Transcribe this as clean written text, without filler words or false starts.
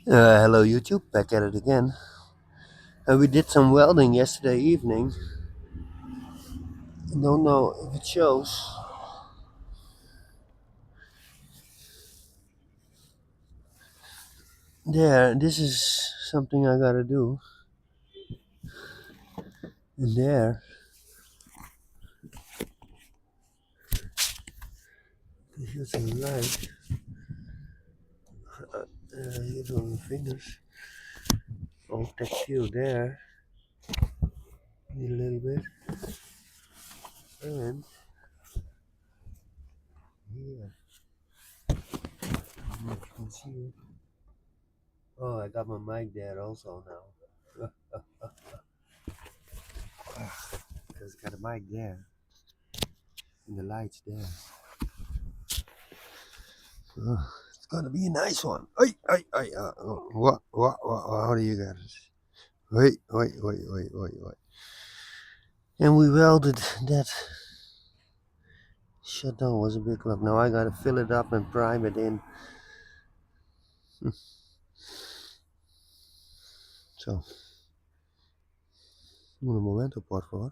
Hello YouTube, back at it again. We did some welding yesterday evening. I don't know if it shows. There, this is something I gotta do. And there, this is a light. Here on the fingers. All tactile there. Need a little bit. And here, you can see it. Oh, I got my mic there also now. Because I got a mic there. And the light's there. It's gonna be a nice one. What, how do you guys? Wait. And we welded that. Shutdown was a big look. Now I gotta fill it up and prime it in. Zo, un momento, por favor.